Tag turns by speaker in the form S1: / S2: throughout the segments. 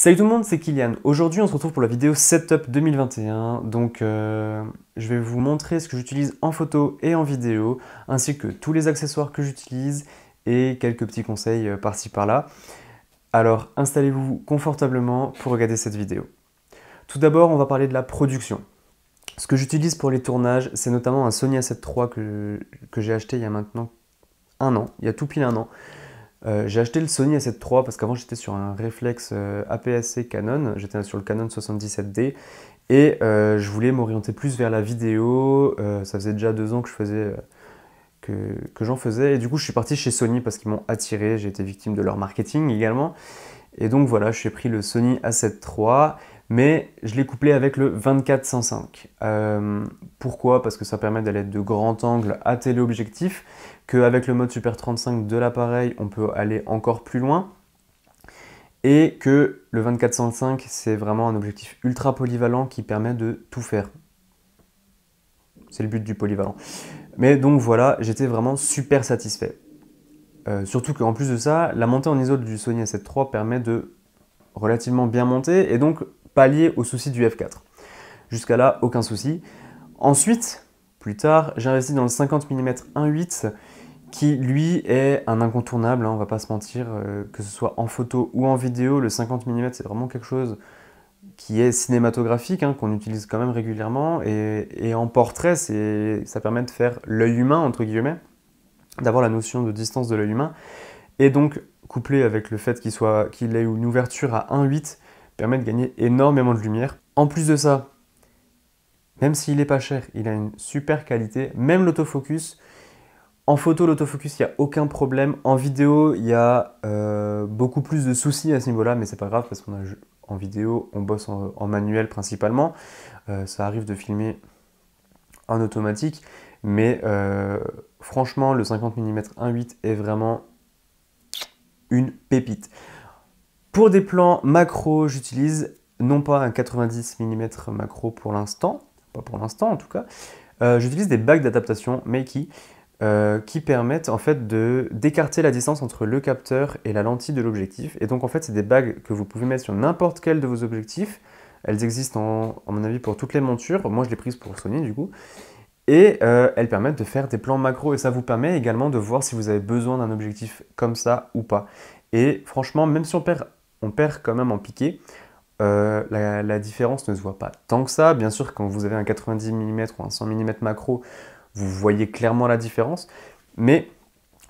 S1: Salut tout le monde, c'est Kylian. Aujourd'hui, on se retrouve pour la vidéo Setup 2021. Donc, je vais vous montrer ce que j'utilise en photo et en vidéo, ainsi que tous les accessoires que j'utilise et quelques petits conseils par-ci par-là. Alors, installez-vous confortablement pour regarder cette vidéo. Tout d'abord, on va parler de la production. Ce que j'utilise pour les tournages, c'est notamment un Sony A7 III que j'ai acheté il y a maintenant un an, il y a tout pile un an. J'ai acheté le Sony A7 III parce qu'avant j'étais sur un réflexe APS-C Canon, j'étais sur le Canon 77D et je voulais m'orienter plus vers la vidéo. Ça faisait déjà 2 ans que que j'en faisais et du coup je suis parti chez Sony parce qu'ils m'ont attiré, j'ai été victime de leur marketing également. Et donc voilà, je suis pris le Sony A7 III, mais je l'ai couplé avec le 24-105. Pourquoi? Parce que ça permet d'aller de grand angle à téléobjectif, qu'avec le mode Super 35 de l'appareil, on peut aller encore plus loin, et que le 24-105, c'est vraiment un objectif ultra polyvalent qui permet de tout faire. C'est le but du polyvalent. Mais donc voilà, j'étais vraiment super satisfait. Surtout qu'en plus de ça, la montée en ISO du Sony A7 III permet de relativement bien monter et donc pallier aux soucis du F4. Jusqu'à là, aucun souci. Ensuite, plus tard, j'ai investi dans le 50 mm 1.8 qui lui est un incontournable, hein, on va pas se mentir, que ce soit en photo ou en vidéo, le 50 mm c'est vraiment quelque chose qui est cinématographique, hein, qu'on utilise quand même régulièrement, et en portrait, ça permet de faire l'œil humain, entre guillemets, d'avoir la notion de distance de l'œil humain, et donc couplé avec le fait qu'il ait une ouverture à 1.8, permet de gagner énormément de lumière. En plus de ça, même s'il n'est pas cher, il a une super qualité, même l'autofocus. En photo, l'autofocus, il n'y a aucun problème. En vidéo, il y a beaucoup plus de soucis à ce niveau-là, mais c'est pas grave parce en vidéo, on bosse en manuel principalement. Ça arrive de filmer en automatique, mais franchement, le 50 mm 1.8 est vraiment une pépite. Pour des plans macro, j'utilise non pas un 90 mm macro pour l'instant, pas pour l'instant en tout cas, j'utilise des bagues d'adaptation Makey qui permettent en fait d'écarter la distance entre le capteur et la lentille de l'objectif. Et donc en fait, c'est des bagues que vous pouvez mettre sur n'importe quel de vos objectifs. Elles existent à mon avis pour toutes les montures. Moi, je l'ai prise pour Sony du coup. Et elles permettent de faire des plans macro et ça vous permet également de voir si vous avez besoin d'un objectif comme ça ou pas. Et franchement, même si on perd quand même en piqué, la différence ne se voit pas tant que ça. Bien sûr, quand vous avez un 90 mm ou un 100 mm macro, vous voyez clairement la différence. Mais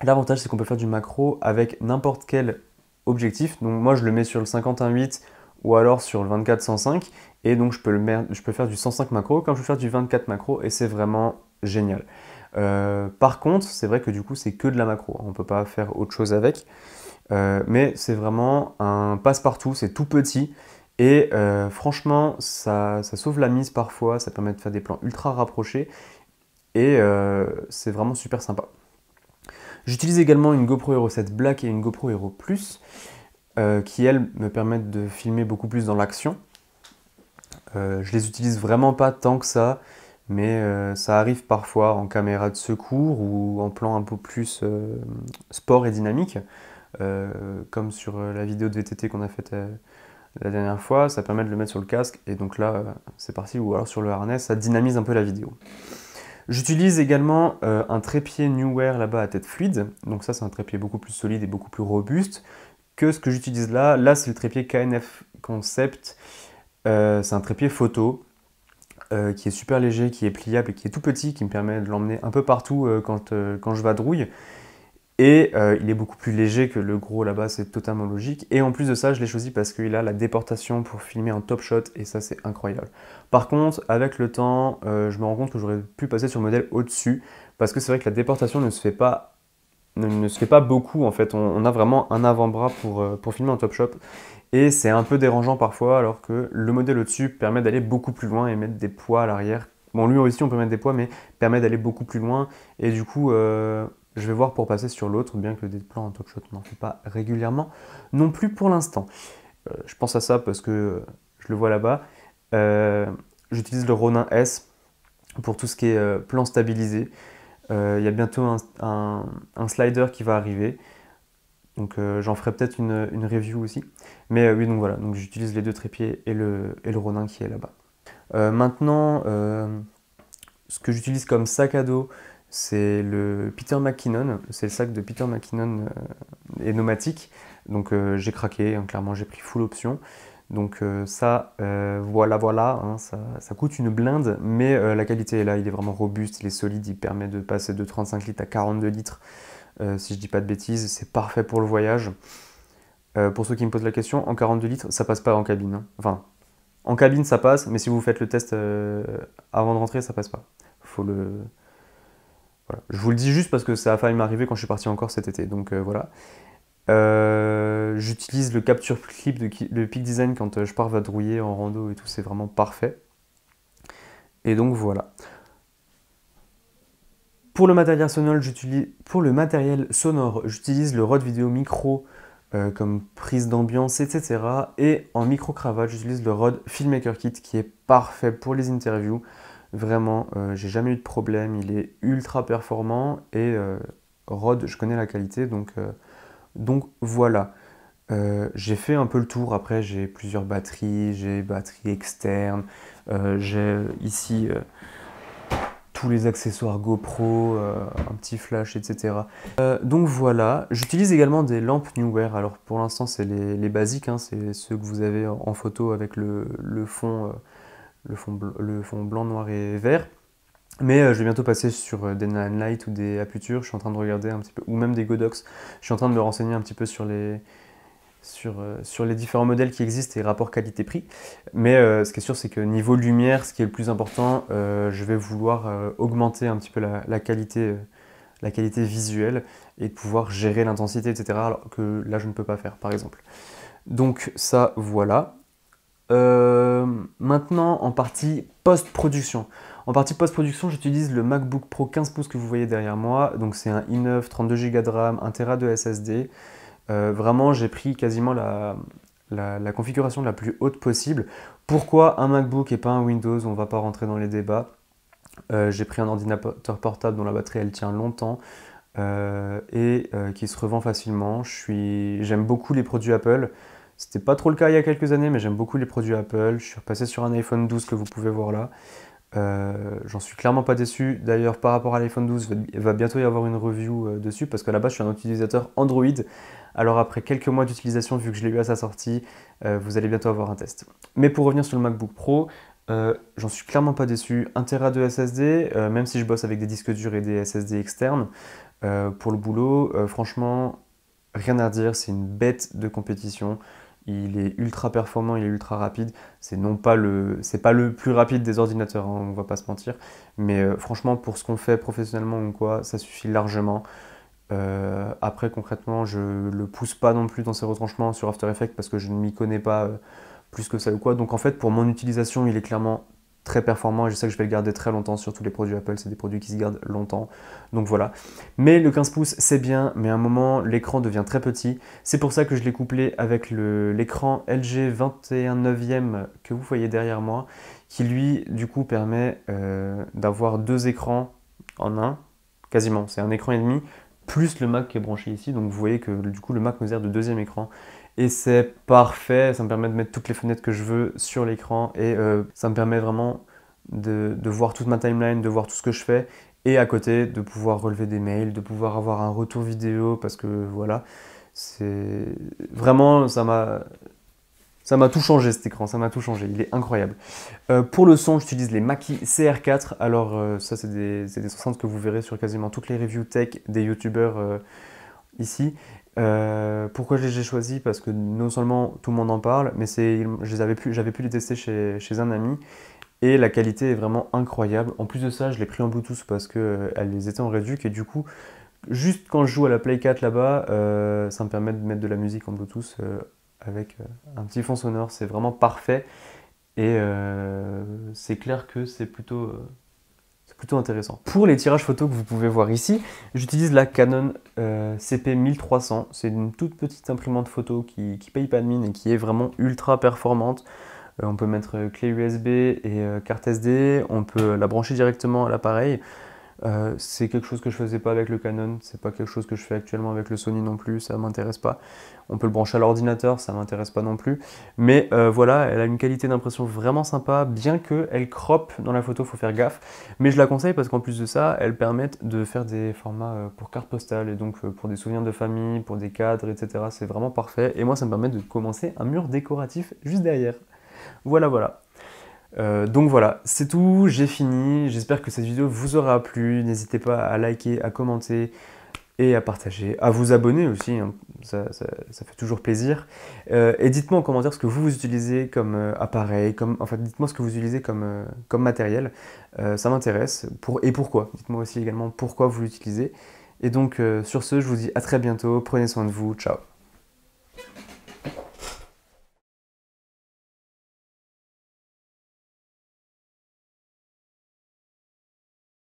S1: l'avantage, c'est qu'on peut faire du macro avec n'importe quel objectif. Donc moi, je le mets sur le 51.8 ou alors sur le 24-105. Et donc, je peux faire du 105 macro comme je peux faire du 24 macro. Et c'est vraiment génial. Par contre, c'est vrai que du coup, c'est que de la macro. On ne peut pas faire autre chose avec. Mais c'est vraiment un passe-partout. C'est tout petit. Et franchement, ça sauve la mise parfois. Ça permet de faire des plans ultra rapprochés. Et c'est vraiment super sympa. J'utilise également une GoPro Hero 7 Black et une GoPro Hero Plus qui elles me permettent de filmer beaucoup plus dans l'action. Je les utilise vraiment pas tant que ça, mais ça arrive parfois en caméra de secours ou en plan un peu plus sport et dynamique, comme sur la vidéo de VTT qu'on a faite la dernière fois. Ça permet de le mettre sur le casque et donc là c'est parti, ou alors sur le harnais, ça dynamise un peu la vidéo. J'utilise également un trépied Neewer là-bas à tête fluide. Donc ça, c'est un trépied beaucoup plus solide et beaucoup plus robuste que ce que j'utilise là. Là, c'est le trépied KNF Concept. C'est un trépied photo qui est super léger, qui est pliable et qui est tout petit, qui me permet de l'emmener un peu partout quand je vadrouille. Et il est beaucoup plus léger que le gros là-bas, c'est totalement logique. Et en plus de ça, je l'ai choisi parce qu'il a la déportation pour filmer en top shot et ça, c'est incroyable. Par contre, avec le temps, je me rends compte que j'aurais pu passer sur le modèle au-dessus parce que c'est vrai que la déportation ne se fait pas beaucoup en fait. On a vraiment un avant-bras pour filmer en top shot et c'est un peu dérangeant parfois alors que le modèle au-dessus permet d'aller beaucoup plus loin et mettre des poids à l'arrière. Bon, lui aussi, on peut mettre des poids, mais permet d'aller beaucoup plus loin et du coup... je vais voir pour passer sur l'autre, bien que des plans en top shot, on n'en fait pas régulièrement non plus pour l'instant. Je pense à ça parce que je le vois là-bas. J'utilise le Ronin S pour tout ce qui est plan stabilisé. Il y a bientôt un slider qui va arriver. Donc j'en ferai peut-être une review aussi. Mais oui, donc voilà, donc j'utilise les deux trépieds et le Ronin qui est là-bas. Maintenant, ce que j'utilise comme sac à dos, c'est le Peter McKinnon. C'est le sac de Peter McKinnon et Nomatic. Donc j'ai craqué, hein, clairement j'ai pris full option. Donc ça, voilà, hein, ça coûte une blinde, mais la qualité est là, il est vraiment robuste, il est solide, il permet de passer de 35 litres à 42 litres, si je dis pas de bêtises, c'est parfait pour le voyage. Pour ceux qui me posent la question, en 42 litres, ça passe pas en cabine, hein. Enfin, en cabine ça passe, mais si vous faites le test avant de rentrer, ça passe pas. Faut le... Voilà. Je vous le dis juste parce que ça a failli m'arriver quand je suis parti encore cet été, donc voilà. J'utilise le capture clip de Peak Design quand je pars vadrouiller en rando et tout, c'est vraiment parfait. Et donc voilà. Pour le matériel sonore, j'utilise le Rode Video Micro comme prise d'ambiance, etc. Et en micro-cravate, j'utilise le Rode Filmmaker Kit qui est parfait pour les interviews. Vraiment, j'ai jamais eu de problème, il est ultra performant et Rode, je connais la qualité, donc voilà. J'ai fait un peu le tour, après j'ai plusieurs batteries, j'ai batterie externe, j'ai ici tous les accessoires GoPro, un petit flash, etc. Donc voilà, j'utilise également des lampes Neewer. Alors pour l'instant c'est les basiques, hein, c'est ceux que vous avez en photo avec le fond blanc, noir et vert. Mais je vais bientôt passer sur des Nanlite ou des Aputure, je suis en train de regarder un petit peu, ou même des Godox. Je suis en train de me renseigner un petit peu sur les différents modèles qui existent et rapport qualité-prix. Mais ce qui est sûr, c'est que niveau lumière, ce qui est le plus important, je vais vouloir augmenter un petit peu la qualité visuelle et de pouvoir gérer l'intensité, etc. Alors que là, je ne peux pas faire, par exemple. Donc ça, voilà. Maintenant, en partie post-production. En partie post-production, j'utilise le MacBook Pro 15 pouces que vous voyez derrière moi. Donc c'est un i9, 32 Go de RAM, 1 Tera de SSD. Vraiment, j'ai pris quasiment la configuration la plus haute possible. Pourquoi un MacBook et pas un Windows? On ne va pas rentrer dans les débats. J'ai pris un ordinateur portable dont la batterie elle tient longtemps et qui se revend facilement. J'aime beaucoup les produits Apple. C'était pas trop le cas il y a quelques années, mais j'aime beaucoup les produits Apple. Je suis repassé sur un iPhone 12 que vous pouvez voir là. J'en suis clairement pas déçu. D'ailleurs, par rapport à l'iPhone 12, il va bientôt y avoir une review dessus parce qu'à la base, je suis un utilisateur Android. Alors après quelques mois d'utilisation, vu que je l'ai eu à sa sortie, vous allez bientôt avoir un test. Mais pour revenir sur le MacBook Pro, j'en suis clairement pas déçu. 1 Tera de SSD, même si je bosse avec des disques durs et des SSD externes, pour le boulot, franchement, rien à dire, c'est une bête de compétition. Il est ultra performant, il est ultra rapide. C'est pas le plus rapide des ordinateurs, hein, on va pas se mentir. Mais franchement, pour ce qu'on fait professionnellement ou quoi, ça suffit largement. Après, concrètement, je le pousse pas non plus dans ses retranchements sur After Effects parce que je ne m'y connais pas plus que ça ou quoi. Donc en fait, pour mon utilisation, il est clairement très performant et je sais que je vais le garder très longtemps. Surtout les produits Apple, c'est des produits qui se gardent longtemps. Donc voilà. Mais le 15 pouces, c'est bien, mais à un moment, l'écran devient très petit. C'est pour ça que je l'ai couplé avec l'écran LG 21/9 que vous voyez derrière moi, qui lui, du coup, permet d'avoir deux écrans en un, quasiment. C'est un écran et demi, plus le Mac qui est branché ici. Donc vous voyez que du coup, le Mac me sert de deuxième écran. Et c'est parfait, ça me permet de mettre toutes les fenêtres que je veux sur l'écran et ça me permet vraiment de voir toute ma timeline, de voir tout ce que je fais et à côté de pouvoir relever des mails, de pouvoir avoir un retour vidéo parce que voilà, c'est vraiment ça m'a tout changé cet écran, ça m'a tout changé, il est incroyable. Pour le son, j'utilise les Mackie CR4, alors ça c'est des enceintes que vous verrez sur quasiment toutes les reviews tech des youtubeurs ici. Pourquoi je les ai choisis? Parce que non seulement tout le monde en parle, mais j'avais pu les tester chez un ami et la qualité est vraiment incroyable. En plus de ça, je l'ai pris en Bluetooth parce qu'elles étaient en réduc et du coup, juste quand je joue à la Play 4 là-bas, ça me permet de mettre de la musique en Bluetooth avec un petit fond sonore. C'est vraiment parfait et c'est clair que c'est plutôt intéressant. Pour les tirages photos que vous pouvez voir ici, j'utilise la Canon CP1300. C'est une toute petite imprimante photo qui paye pas de mine et qui est vraiment ultra performante. On peut mettre clé USB et carte SD, on peut la brancher directement à l'appareil. C'est quelque chose que je faisais pas avec le Canon, c'est pas quelque chose que je fais actuellement avec le Sony non plus, ça m'intéresse pas. On peut le brancher à l'ordinateur, ça m'intéresse pas non plus. Mais voilà, elle a une qualité d'impression vraiment sympa, bien qu'elle crop dans la photo, faut faire gaffe. Mais je la conseille parce qu'en plus de ça, elles permettent de faire des formats pour carte postale, et donc pour des souvenirs de famille, pour des cadres, etc. C'est vraiment parfait. Et moi, ça me permet de commencer un mur décoratif juste derrière. Voilà, voilà. Donc voilà, c'est tout, j'ai fini. J'espère que cette vidéo vous aura plu. N'hésitez pas à liker, à commenter et à partager, à vous abonner aussi, hein. Ça fait toujours plaisir. Et dites-moi en commentaire ce que vous utilisez comme appareil, enfin dites-moi ce que vous utilisez comme matériel. Ça m'intéresse. Et pourquoi. Dites-moi aussi également pourquoi vous l'utilisez. Et donc sur ce, je vous dis à très bientôt. Prenez soin de vous. Ciao.